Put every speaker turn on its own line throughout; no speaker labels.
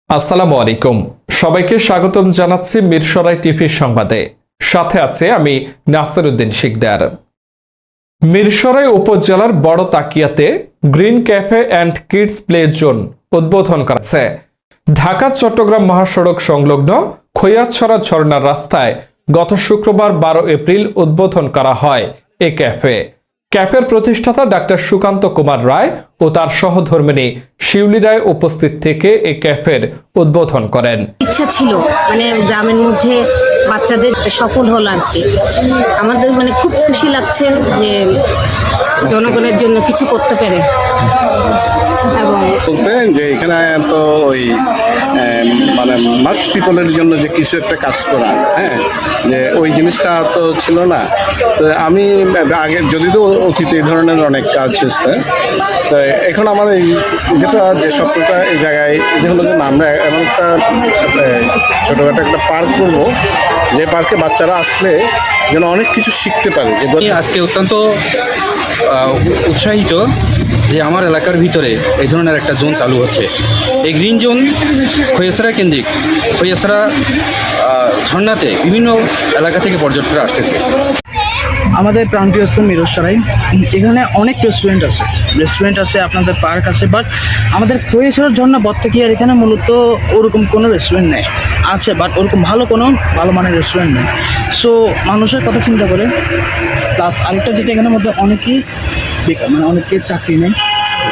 আসসালামু আলাইকুম, সবাইকে স্বাগতম জানাচ্ছি মিরসরাই টিভির সংবাদে। সাথে আছে আমি নাসিরউদ্দিন শিকদার। মিরসরাই উপজেলার বড় তাকিয়াতে green cafe and kids play zone উদ্বোধন করেছে। ঢাকা চট্টগ্রাম মহাসড়ক সংলগ্ন খৈয়াছড়া ঝর্ণার রাস্তায় গত শুক্রবার 12 এপ্রিল উদ্বোধন করা হয় এ ক্যাফে। ক্যাফের প্রতিষ্ঠাতা ডাক্তার সুকান্ত কুমার রায় ও তার সহধর্মিণী শিউলি রায় উপস্থিত থেকে এই ক্যাফের উদ্বোধন করেন।
ইচ্ছা ছিল গ্রামের মধ্যে বাচ্চাদের সফল হলো আর কি। আমাদের খুব খুশি লাগছে যে জনগণের জন্য কিছু করতে পেরে। এবং
বলতেন যে এখানে তো ওই মাস্ট পিপলের জন্য যে কিছু একটা কাজ করা, যে ওই জিনিসটা তো ছিল না। তো আমি আগে যদি তো অতীতে এই ধরনের অনেক কাজ হচ্ছে, তো এখন আমার যেটা যে স্বপ্নটা এই জায়গায় যে হলো যে আমরা এমন একটা ছোটোখাটো একটা পার্ক করবো, যে পার্কে বাচ্চারা আসলে যেন অনেক কিছু শিখতে পারে। যে
আজকে অত্যন্ত উৎসাহিত যে আমার এলাকার ভিতরে এই ধরনের একটা জোন চালু হচ্ছে। এই গ্রিন জোন খৈয়াছড়া কেন্দ্রিক, খৈয়াছড়া ঝর্ণাতে বিভিন্ন এলাকা থেকে পর্যটকরা আসতেছে।
আমাদের প্রান্তীয় স্থান মিরসরাই, এখানে অনেক রেস্টুরেন্ট আছে, আপনাদের পার্ক আছে, বাট আমাদের খৈয়াছড়া ঝর্ণা বত্তাকিয়ার এখানে মূলত ওরকম কোনো রেস্টুরেন্ট নেই। আছে বাট ওরকম ভালো মানের রেস্টুরেন্ট নেই। সো মানুষের কথা চিন্তা করে, প্লাস আরেকটা যেটা এখানের মধ্যে অনেকেই বেকার, অনেকের চাকরি নেই।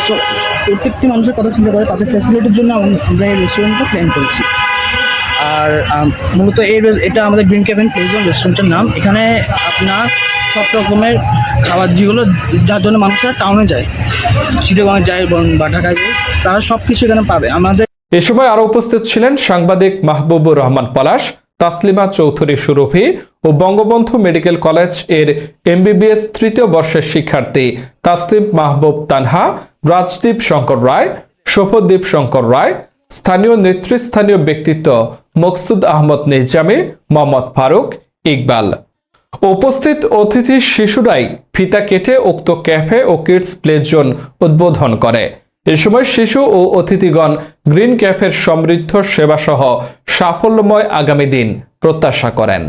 সো প্রত্যেকটি মানুষের কথা চিন্তা করে তাদের ফ্যাসিলিটির জন্য আমরা এই রেস্টুরেন্টটা প্ল্যান করেছি। আর মূলত এটা আমাদের গ্রিন ক্যাফে প্লে জোন রেস্টুরেন্টের নাম। এখানে আপনার সব রকমের খাবার যেগুলো যার জন্য মানুষরা টাউনে যায়, চিটাগাঁয়ে যায় বা ঢাকায় যায়, তারা সব কিছু এখানে পাবে। আমাদের
এ সময় আরো উপস্থিত ছিলেন সাংবাদিক মাহবুবুর রহমান পলাশ, তাসলিমা চৌধুরী সুরভি ও বঙ্গবন্ধু মেডিকেল কলেজ এর MBBS তৃতীয় বর্ষের শিক্ষার্থী তাসলিম মাহবুব তানহা, রাজদীপ শঙ্কর রায়, শোভদীপ শঙ্কর রায়, স্থানীয় নেতৃস্থানীয় ব্যক্তিত্ব মকসুদ আহমদ নিজামী, মোহাম্মদ ফারুক, ইকবাল। উপস্থিত অতিথি শিশুরাই ফিতা কেটে উক্ত ক্যাফে ও কিডস প্লে জোন উদ্বোধন করে। এ সময় শিশু ও অতিথিগণ গ্রিন ক্যাফের সমৃদ্ধ সেবাসহ সাফল্যময় আগামী দিন প্রত্যাশা করেন।